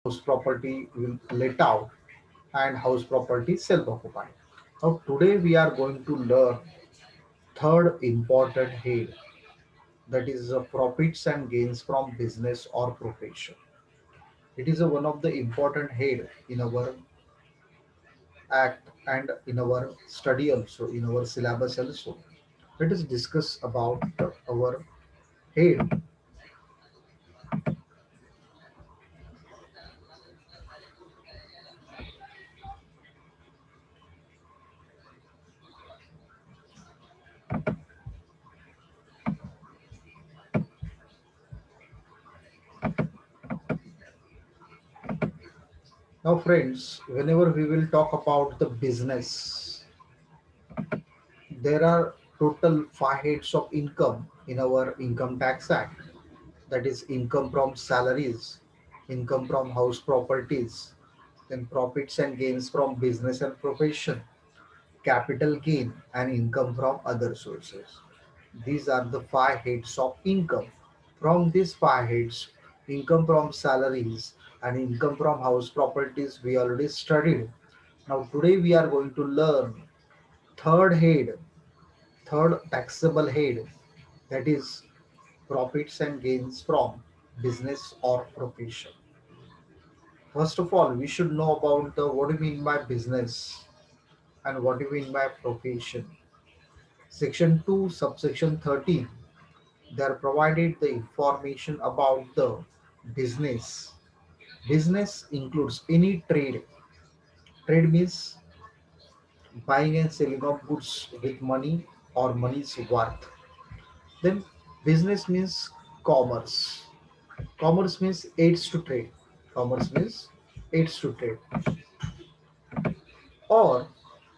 house property will let out and house property self-occupied. Now today we are going to learn third important head, that is profits and gains from business or profession. It is one of the important head in our act and in our study also, in our syllabus also. Let us discuss about our head. Now friends, whenever we will talk about the business, there are total five heads of income in our income tax act. That is income from salaries, income from house properties, then profits and gains from business and profession, capital gain, and income from other sources. These are the five heads of income. From these five heads, income from salaries and income from house properties we already studied. Now today we are going to learn third head, third taxable head, that is profits and gains from business or profession. First of all, we should know about the what do you mean by business and what do you mean by profession. Section 2, subsection 13, they are provided the information about the business. Business includes any trade. Trade means buying and selling of goods with money or money's worth. Then business means commerce. Commerce means aids to trade. Commerce means aids to trade. Or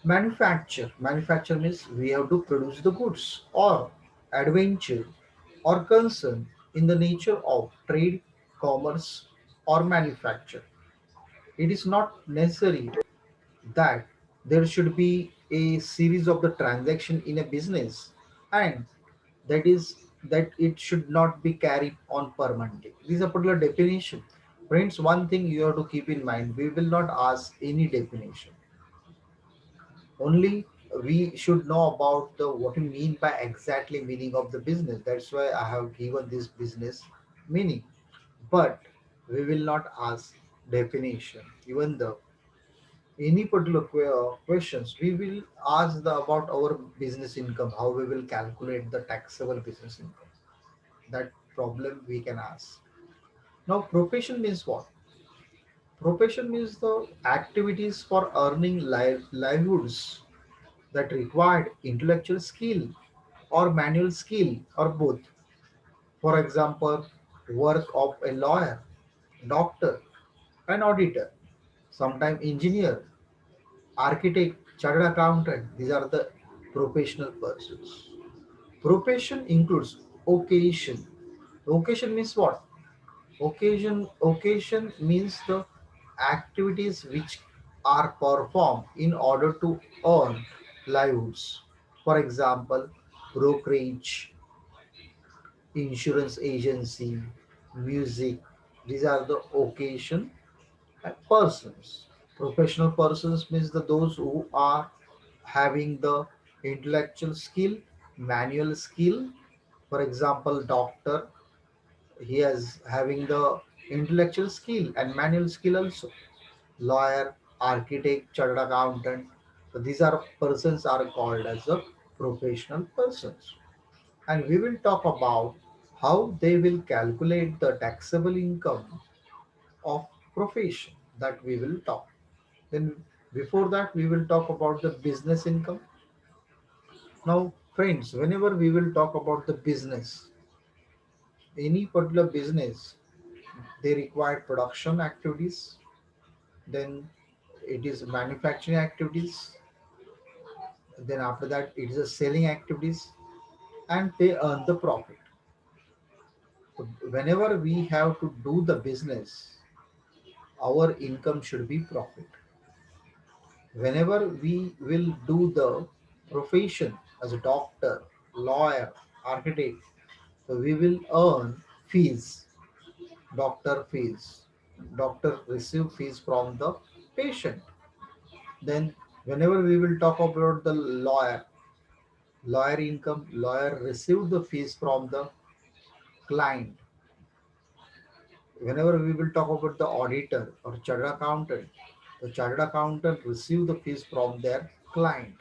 manufacture. Manufacture means we have to produce the goods. Or adventure or concern in the nature of trade, commerce, or manufacture. It is not necessary that there should be a series of the transaction in a business, and that is that it should not be carried on permanently. This is a particular definition. Friends, one thing you have to keep in mind, we will not ask any definition. Only we should know about the what you mean by exactly meaning of the business. That's why I have given this business meaning. But we will not ask definition. Even the any particular questions, we will ask the about our business income, how we will calculate the taxable business income. That problem we can ask. Now, profession means what? Profession means the activities for earning livelihoods that required intellectual skill or manual skill or both. For example, work of a lawyer, doctor, an auditor, sometimes engineer, architect, chartered accountant. These are the professional persons. Profession includes occasion. Occasion means what? Occasion means the activities which are performed in order to earn livelihoods. For example, brokerage, insurance agency, music. These are the occasion and persons. Professional persons means those who are having the intellectual skill, manual skill. For example, doctor, he is having the intellectual skill and manual skill also. Lawyer, architect, chartered accountant. So these are persons are called as a professional persons. And we will talk about how they will calculate the taxable income of profession, that we will talk. Then before that we will talk about the business income. Now friends, whenever we will talk about the business, any particular business, they require production activities, then it is manufacturing activities, then after that it is a selling activities, and they earn the profit. So whenever we have to do the business, our income should be profit. Whenever we will do the profession as a doctor, lawyer, architect, so we will earn fees, doctor fees. Doctor receive fees from the patient. Then whenever we will talk about the lawyer income, lawyer receive the fees from the client. Whenever we will talk about the auditor or chartered accountant, the chartered accountant receive the fees from their client.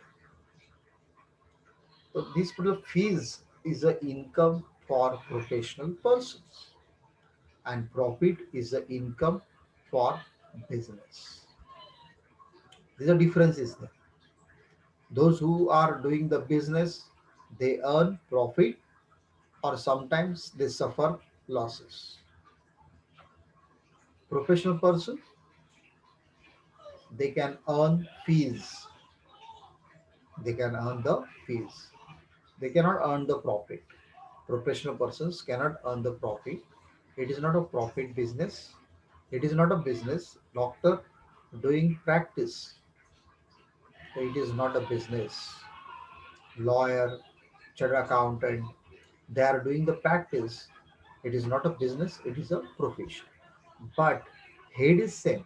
So this particular fees is the income for professional persons, and profit is the income for business. These are differences there. Those who are doing the business, they earn profit or sometimes they suffer losses. Professional person, they can earn fees. They can earn the fees. They cannot earn the profit. Professional persons cannot earn the profit. It is not a profit business. It is not a business. Doctor doing practice. It is not a business. Lawyer, chartered accountant, they are doing the practice. It is not a business. It is a profession. But head is same.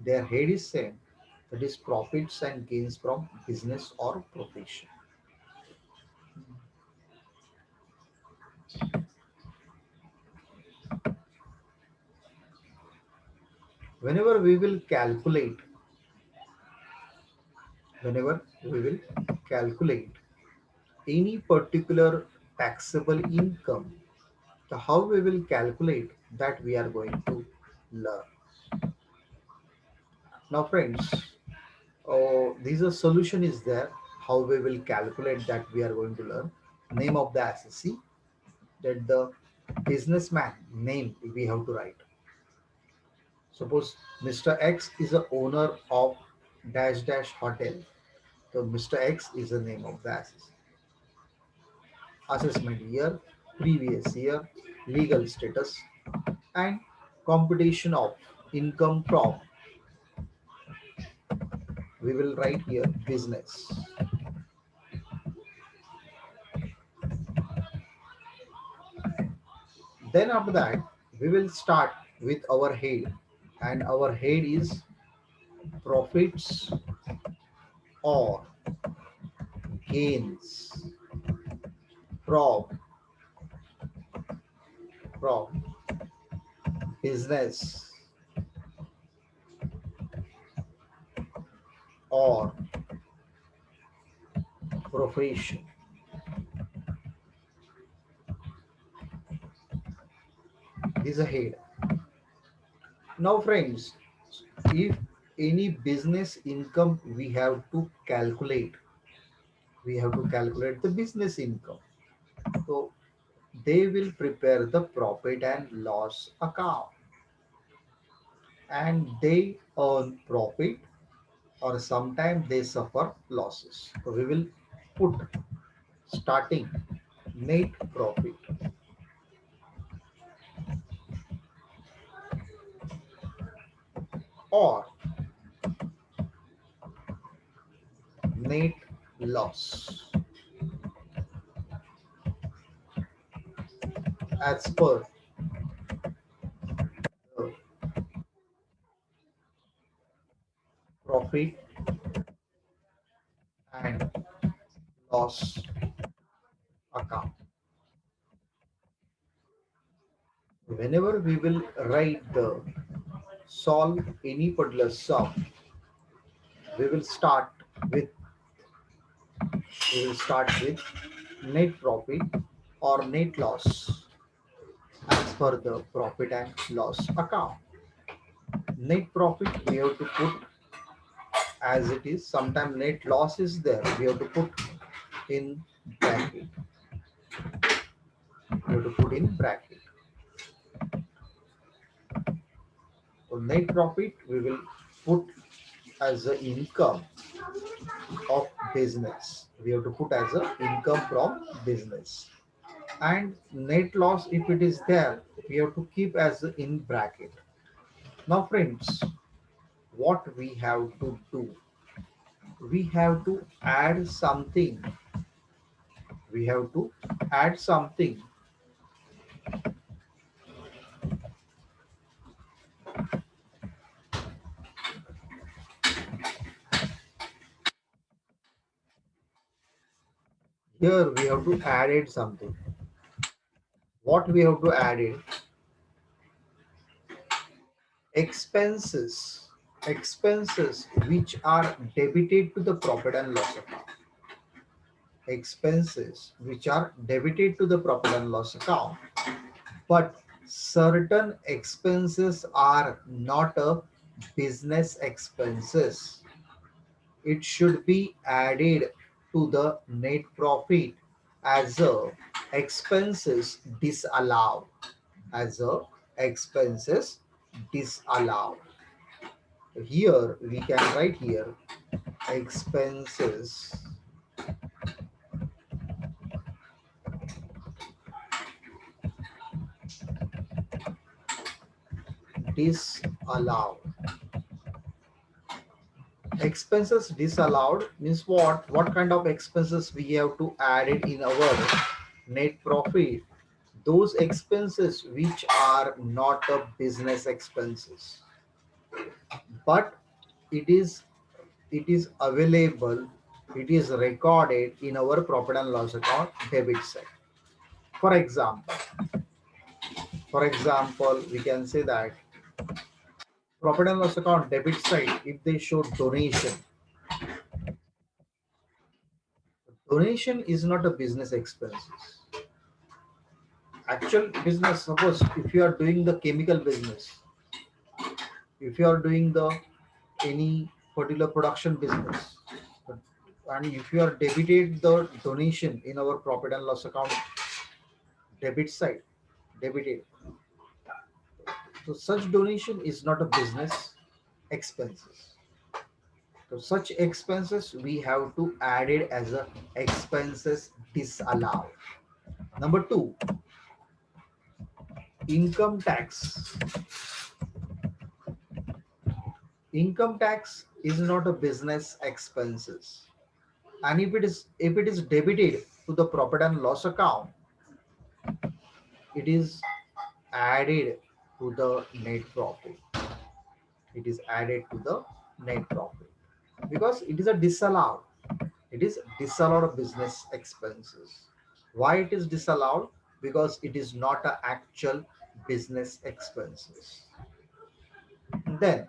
Their head is same. That is profits and gains from business or profession. Whenever we will calculate, whenever we will calculate any particular taxable income, so how we will calculate that we are going to learn. Now, friends, this a solution is there. How we will calculate that we are going to learn. Name of the assessee, that the businessman name we have to write. Suppose Mr. X is the owner of dash dash hotel. So Mr. X is the name of the assessee. Assessment year, previous year, legal status, and computation of income from. We will write here business. Then after that, we will start with our head, and our head is profits or gains from from business or profession. This is a head. Now, friends, if any business income we have to calculate the business income. So they will prepare the profit and loss account, and they earn profit or sometimes they suffer losses. So we will put starting net profit or net loss as per the profit and loss account. Whenever we will write the solve any particular sum, we will start with we will start with net profit or net loss as per the profit and loss account. Net profit we have to put as it is. Sometimes net loss is there. We have to put in bracket. We have to put in bracket. So net profit we will put as the income of business. We have to put as a income from business. And net loss, if it is there, we have to keep as in bracket. Now, friends, what we have to do? We have to add something. We have to add something Here we have to add it something. What we have to add it? Expenses. Expenses which are debited to the profit and loss account. Expenses which are debited to the profit and loss account, but certain expenses are not a business expenses. It should be added to the net profit as a expenses disallowed, as a expenses disallowed. Here we can write here expenses disallowed. Expenses disallowed means what kind of expenses we have to add it in our net profit? Those expenses which are not a business expenses, but it is it is available, it is recorded in our profit and loss account debit side. For example for example we can say that profit and loss account debit side, if they show donation, donation is not a business expenses. Actual business, suppose if you are doing the chemical business, if you are doing the any particular production business, and if you are debited the donation in our profit and loss account debit side, debited, so such donation is not a business expenses. So such expenses we have to add it as a expenses disallowed. Number two, income tax. Income tax is not a business expenses, and if it is debited to the profit and loss account, it is added to the net profit. It is added to the net profit because it is a disallowed. It is disallowed business expenses. Why it is disallowed? Because it is not a actual business expenses. Then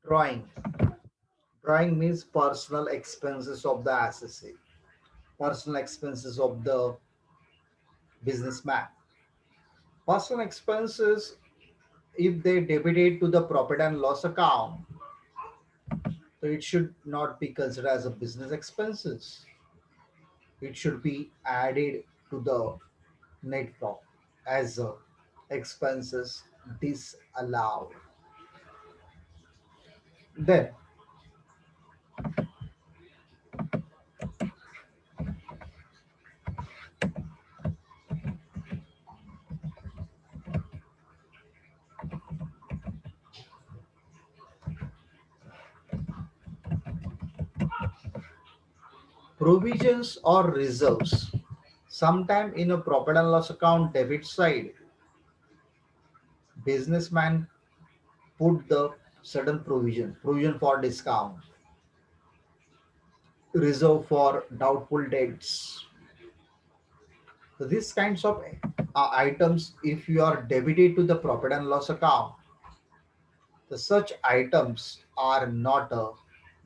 drawing. Drawing means personal expenses of the associate, personal expenses of the businessman. Personal expenses, if they debited to the profit and loss account, so it should not be considered as a business expenses. It should be added to the net profit as a expenses disallowed. Then provisions or reserves. Sometime in a profit and loss account debit side, businessman put the certain provision for discount, reserve for doubtful debts. So these kinds of items, if you are debited to the profit and loss account, the such items are not a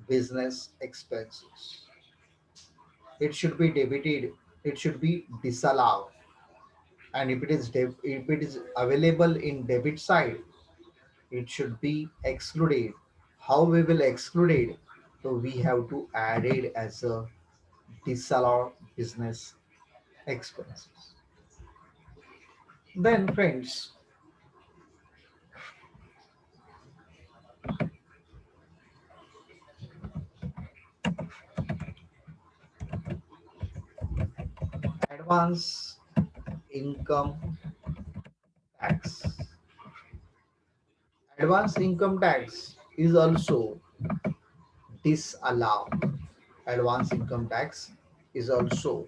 business expenses. It should be debited. It should be disallowed. And if it is available in debit side, it should be excluded. How we will exclude it? So we have to add it as a disallowed business expenses. Then friends, advance income tax. Advance income tax is also disallowed. Advance income tax is also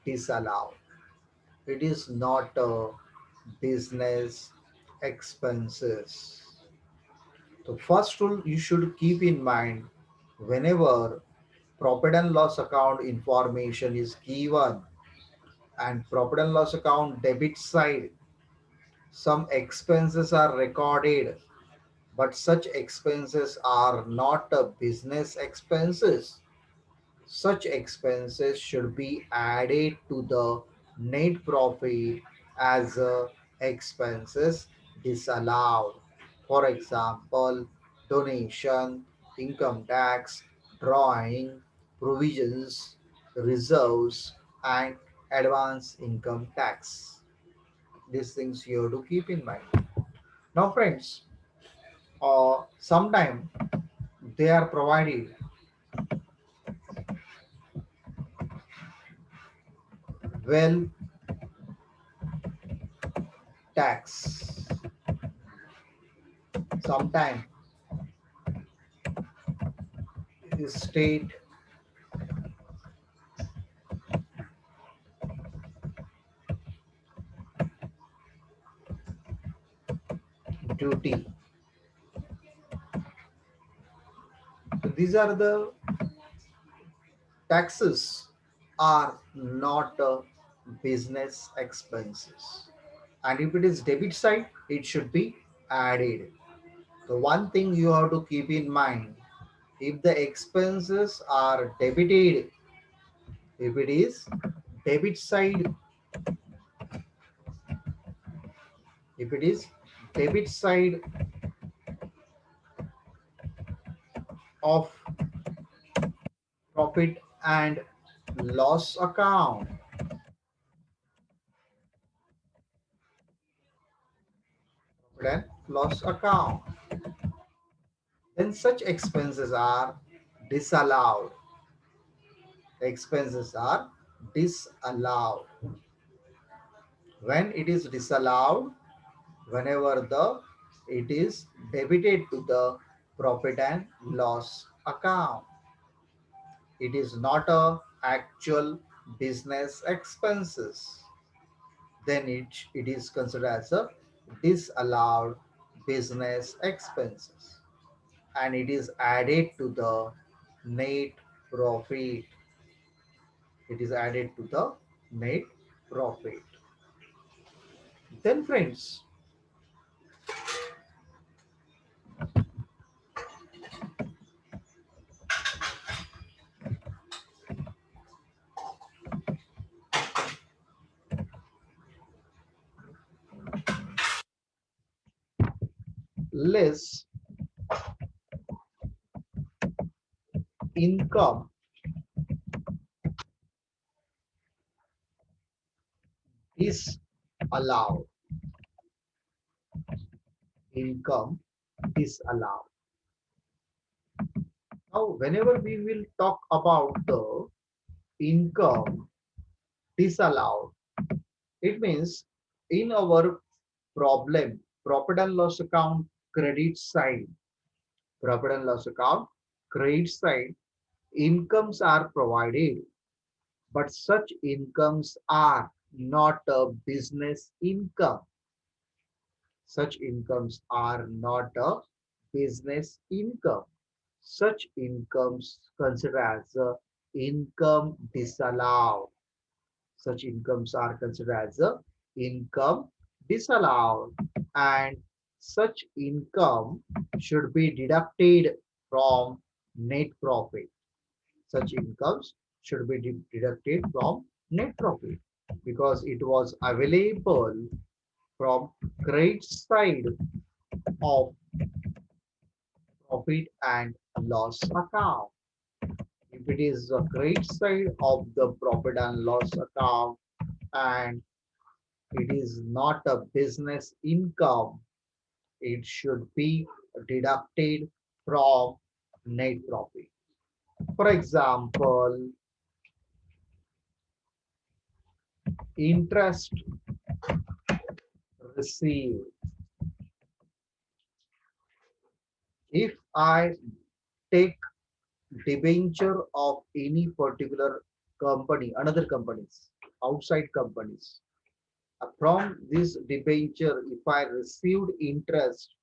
disallowed. It is not a business expenses. The first rule you should keep in mind whenever profit and loss account information is given and profit and loss account debit side, some expenses are recorded, but such expenses are not a business expenses. Such expenses should be added to the net profit as expenses disallowed. For example, donation, income tax, drawing, provisions, reserves, and advance income tax. These things you have to keep in mind. Now, friends, sometime they are provided well tax. Sometime state duty. So these are the taxes are not business expenses. And if it is debit side, it should be added. The one thing you have to keep in mind, if the expenses are debited, if it is debit side, if it is debit side of profit and loss account, profit and loss account, then such expenses are disallowed. Expenses are disallowed. When it is disallowed, whenever the it is debited to the profit and loss account, it is not a actual business expenses, then it is considered as a disallowed business expenses and it is added to the net profit. It is added to the net profit. Then, friends, less income is allowed. Income is allowed. Now, whenever we will talk about the income disallowed, it means in our problem, profit and loss account credit side, profit and loss account credit side, incomes are provided, but such incomes are not a business income. Such incomes are not a business income. Such incomes considered as a income disallowed. Such incomes are considered as a income disallowed, and such income should be deducted from net profit. Such incomes should be deducted from net profit because it was available from credit side of profit and loss account. If it is the credit side of the profit and loss account and it is not a business income, it should be deducted from net profit. For example, interest received If I take debenture of any particular company, another companies, outside companies, from this debenture, if I received interest,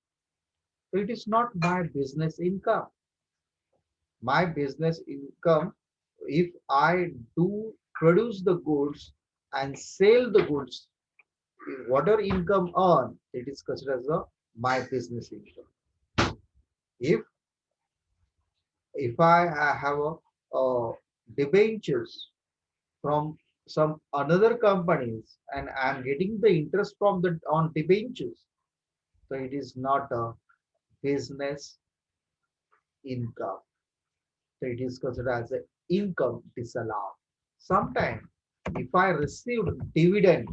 so it is not my business income. My business income, if I do produce the goods and sell the goods, whatever income earned, it is considered as my business income. If I have debentures from some another companies and I'm getting the interest from the on debentures, so it is not a business income. So it is considered as an income disallowed. Sometimes if I receive dividend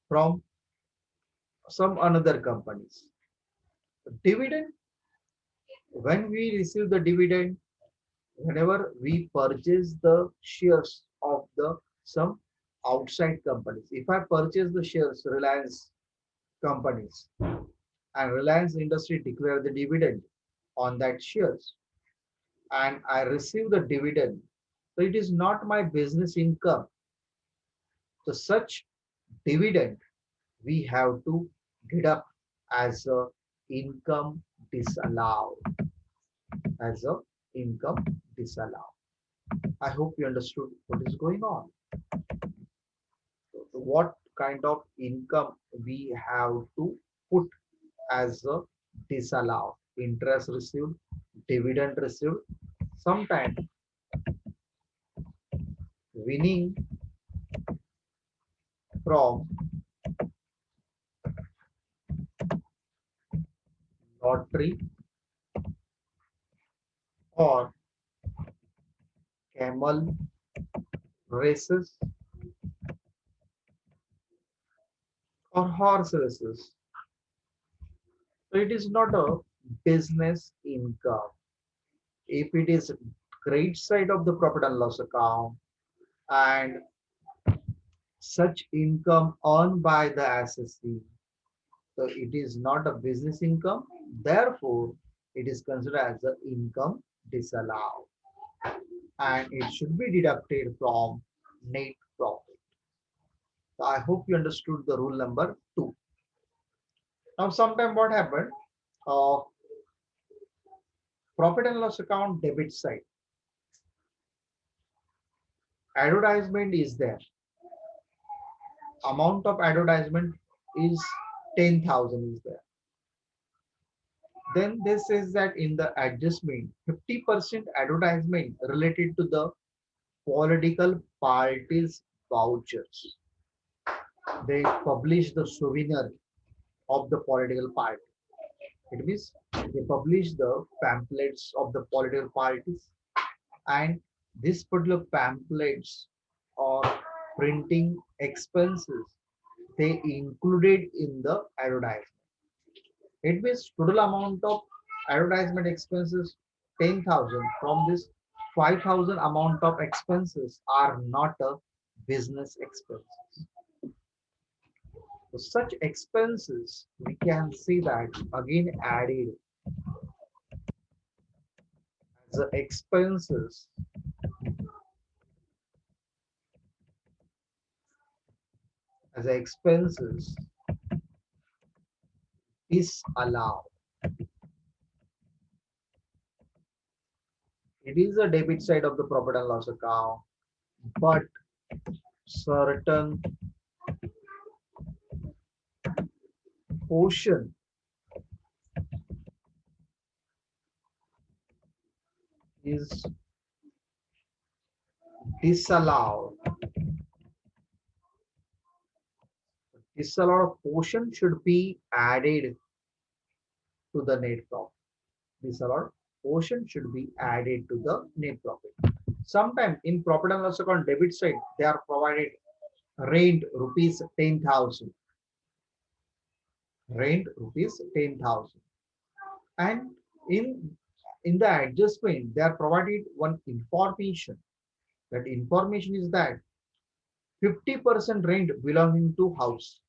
from some another companies, dividend, when we receive the dividend, whenever we purchase the shares of the some outside companies, if I purchase the shares Reliance companies and Reliance Industry declare the dividend on that shares and I receive the dividend, so it is not my business income. So such dividend we have to deduct as a income disallowed, as a income disallowed. I hope you understood what is going on. So what kind of income we have to put as a disallowed? Interest received, dividend received, sometimes winning from lottery or camel races or horse races. So it is not a business income. If it is credit side of the profit and loss account and such income earned by the assessee, so it is not a business income. Therefore, it is considered as an income disallowed and it should be deducted from net profit. So I hope you understood the rule number 2. Now, sometime what happened? Uh, Profit and loss account debit side. Advertisement is there. Amount of advertisement is 10,000 is there. Then this says that in the adjustment, 50% advertisement related to the political parties vouchers. They publish the souvenir of the political party. It means they publish the pamphlets of the political parties and these particular pamphlets or printing expenses they included in the advertisement. It means total amount of advertisement expenses 10,000. From this 5,000 amount of expenses are not a business expenses. So such expenses we can see that again added as a expenses is allowed. It is a debit side of the profit and loss account, but certain portion is disallowed. Disallowed portion should be added to the net profit. Disallowed portion should be added to the net profit. Sometimes in profit and loss account debit side, they are provided rent rupees 10,000. Rent rupees 10,000. And in the adjustment, they are provided one information. That information is that 50% rent belonging to house.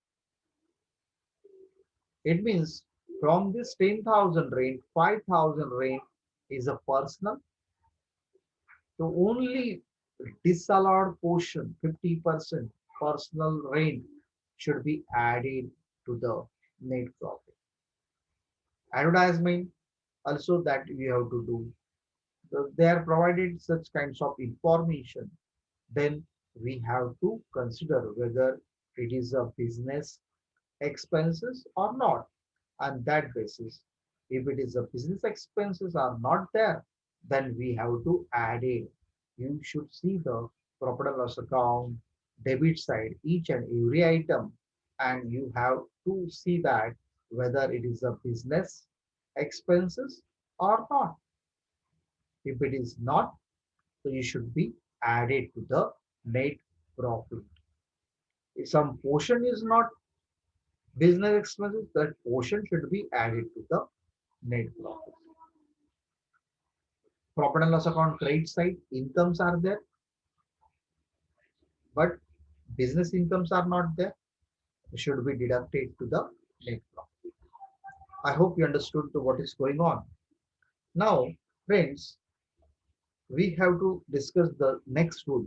It means from this 10,000 rent, 5,000 rent is a personal. So only disallowed portion, 50% personal rent should be added to the net profit. Advertisement also that we have to do. So they are provided such kinds of information. Then we have to consider whether it is a business expenses or not. On that basis, if it is a business expenses are not there, then we have to add it. You should see the profit and loss account, debit side, each and every item, and you have to see that whether it is a business expenses or not. If it is not, so you should be added to the net profit. If some portion is not business expenses, that portion should be added to the net profit. Profit and loss account credit side, incomes are there, but business incomes are not there. It should be deducted to the net profit. I hope you understood what is going on. Now, friends, we have to discuss the next rule.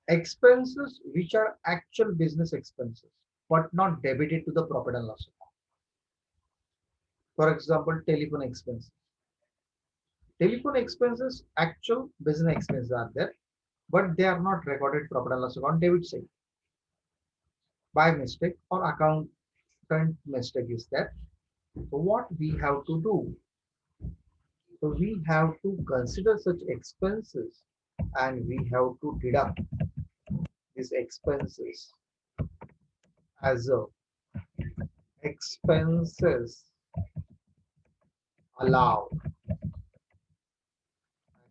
Expenses which are actual business expenses, but not debited to the profit and loss account. For example, telephone expenses. Telephone expenses, actual business expenses are there, but they are not recorded profit and loss account debit side. By mistake or accountant mistake is that. So what we have to do? So we have to consider such expenses and we have to deduct these expenses as a expenses allowed.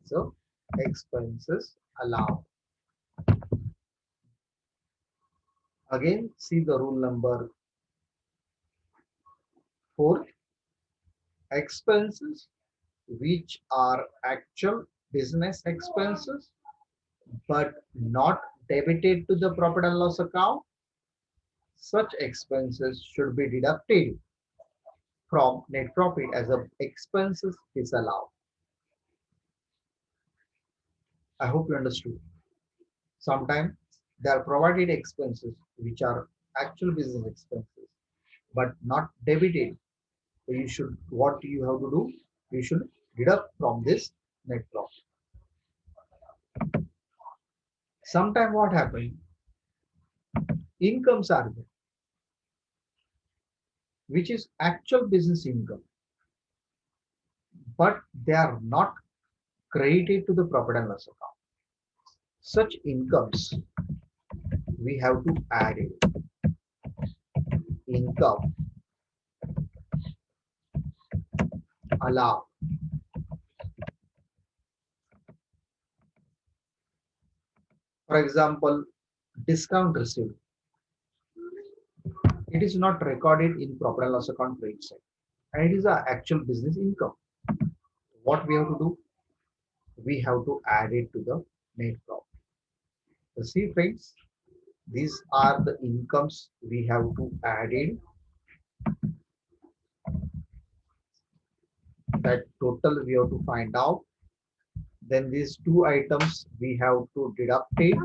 So expenses allowed. Again, see the rule number 4. Expenses which are actual business expenses but not debited to the profit and loss account. Such expenses should be deducted from net profit as a expenses disallowed. I hope you understood. Sometimes they are provided expenses which are actual business expenses but not debited. So you should, what you have to do? You should deduct from this net profit. Sometimes what happens? Incomes are there, which is actual business income, but they are not credited to the profit and loss account. Such incomes we have to add it. Income allow. For example, discount received. It is not recorded in profit and loss account credit side, and it is an actual business income. What we have to do? We have to add it to the net profit. So see, friends, these are the incomes we have to add in. That total we have to find out. Then these two items we have to deduct it.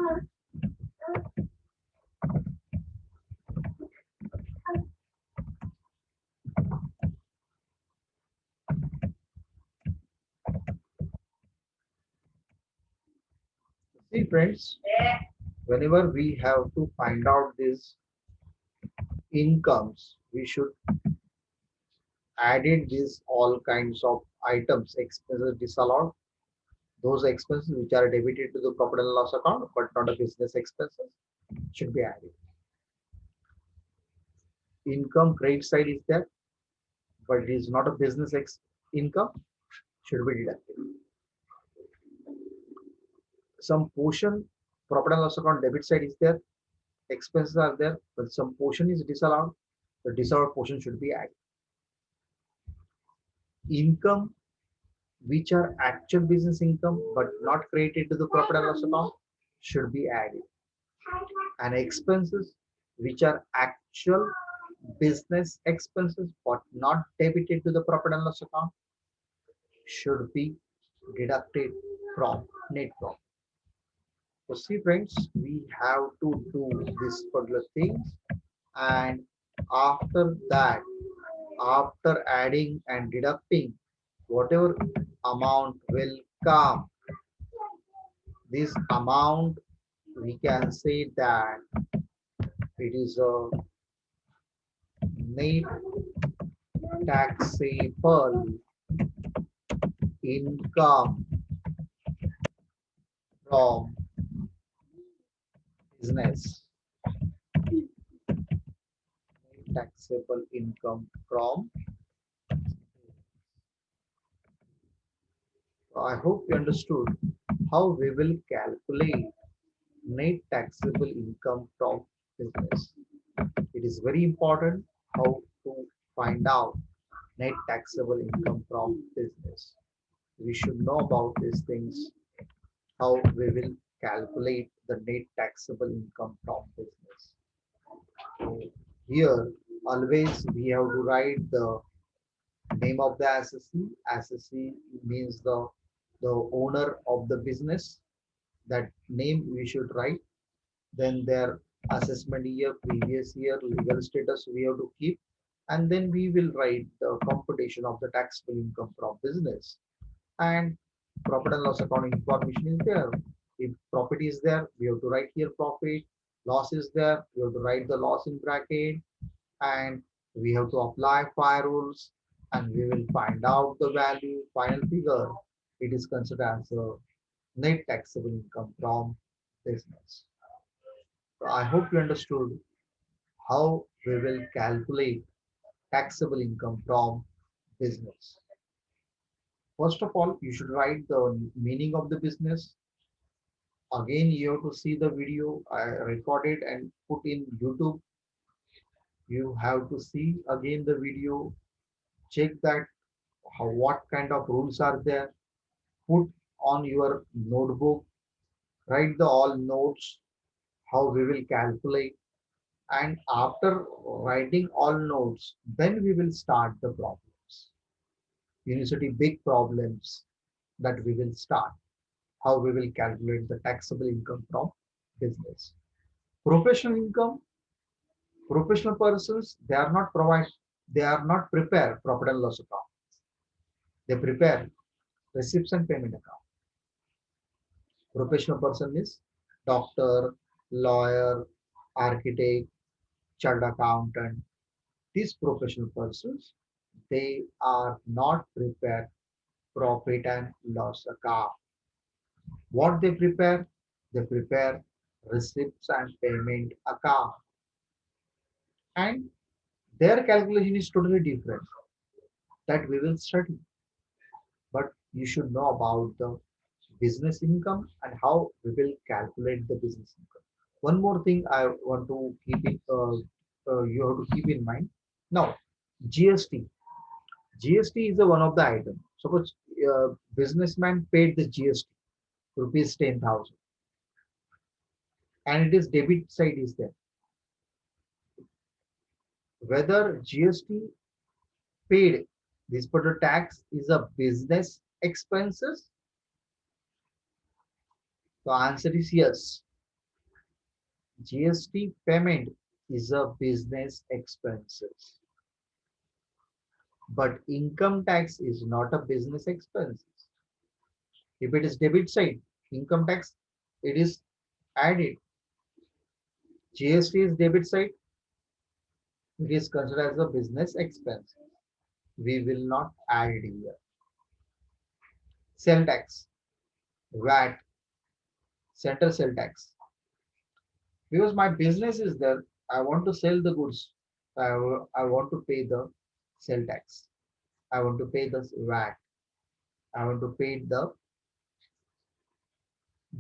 See, friends, whenever we have to find out these incomes, we should add in these all kinds of items, expenses disallowed, those expenses which are debited to the profit and loss account but not a business expenses should be added. Income credit side is there, but it is not a business income, should be deducted. Some portion profit and loss account debit side is there, expenses are there, but some portion is disallowed. The disallowed portion should be added. Income which are actual business income but not credited to the profit and loss account should be added. And expenses which are actual business expenses but not debited to the profit and loss account, should be deducted from net profit. So see friends, we have to do this particular things, and after that, after adding and deducting whatever amount will come, this amount we can say that it is a net taxable income from business. Taxable income from. I hope you understood how we will calculate net taxable income from business. It is very important how to find out net taxable income from business. We should know about these things, how we will calculate the net taxable income from business. So here, always we have to write the name of the assessee. Assessee means the owner of the business. That name we should write. Then their assessment year, previous year, legal status we have to keep, and then we will write the computation of the taxable income from business. And profit and loss accounting information is there. If profit is there, we have to write here profit. Loss is there, we have to write the loss in bracket, and we have to apply fire rules, and we will find out the value, final figure. It is considered as a net taxable income from business. So I hope you understood how we will calculate taxable income from business. First of all, you should write the meaning of the business. Again, you have to see the video I recorded and put in YouTube. You have to see again the video, check that how, what kind of rules are there, put on your notebook, write the all notes, how we will calculate, and after writing all notes, then we will start the problems. University big problems that we will start, how we will calculate the taxable income from business. Professional income, professional persons, they are not provide, they are not prepare profit and loss account. They prepare receipts and payment account. Professional person is doctor, lawyer, architect, chartered accountant. These professional persons, they are not prepared profit and loss account. What they prepare? They prepare receipts and payment account. And their calculation is totally different that we will study. But you should know about the business income and how we will calculate the business income. One more thing I want to keep it, you have to keep in mind. Now, GST. GST is the one of the item. Suppose businessman paid the GST rupees 10,000, and it is debit side is there. Whether GST paid this particular tax is a business expenses, the answer is yes. GST payment is a business expenses, but income tax is not a business expenses. If it is debit side, income tax, it is added. GST is debit side, it is considered as a business expense. We will not add it here. Sell tax, VAT, central sell tax. Because my business is there, I want to sell the goods. I want to pay the sell tax. I want to pay the VAT. I want to pay the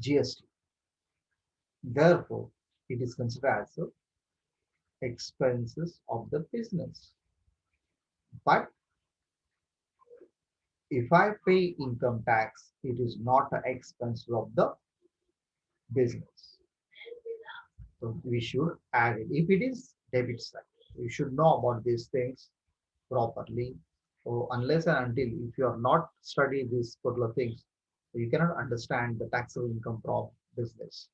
GST. Therefore, it is considered as the expenses of the business. But if I pay income tax, it is not an expense of the business. So we should add it. If it is debit side, you should know about these things properly. So unless and until if you are not study these particular things, you cannot understand the taxable income from business.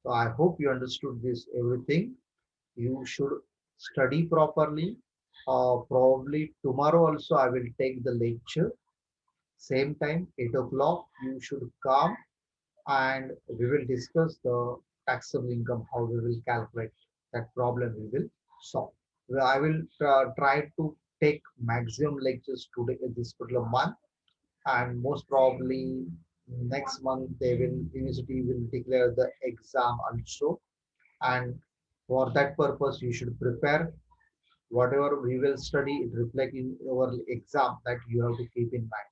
So I hope you understood this everything. You should study properly. Probably tomorrow also I will take the lecture. Same time, 8 o'clock. You should come and we will discuss the taxable income, how we will calculate that problem we will solve. I will try to take maximum lectures today this particular month, and most probably next month they will university will declare the exam also, and for that purpose you should prepare whatever we will study it reflect in our exam, that you have to keep in mind.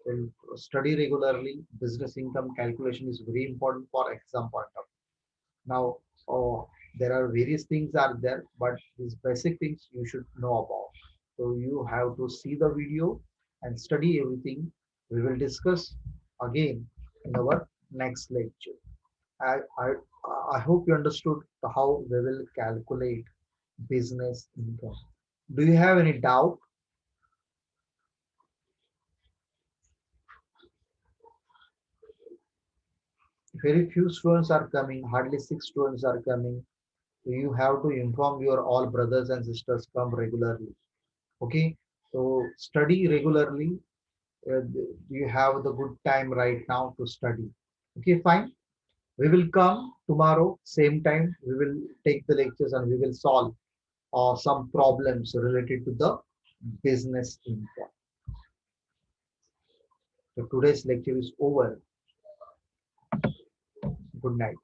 Then study regularly. Business income calculation is very important for exam point of view. Now, there are various things are there, but these basic things you should know about. So you have to see the video and study everything. We will discuss again in our next lecture. I, I, I hope you understood how we will calculate business income. Do you have any doubt? Very few students are coming, hardly six students are coming. So you have to inform your all brothers and sisters come regularly. Okay, so study regularly. You have the good time right now to study. Okay, fine. We will come tomorrow, same time. We will take the lectures and we will solve some problems related to the business income. So today's lecture is over. Good night.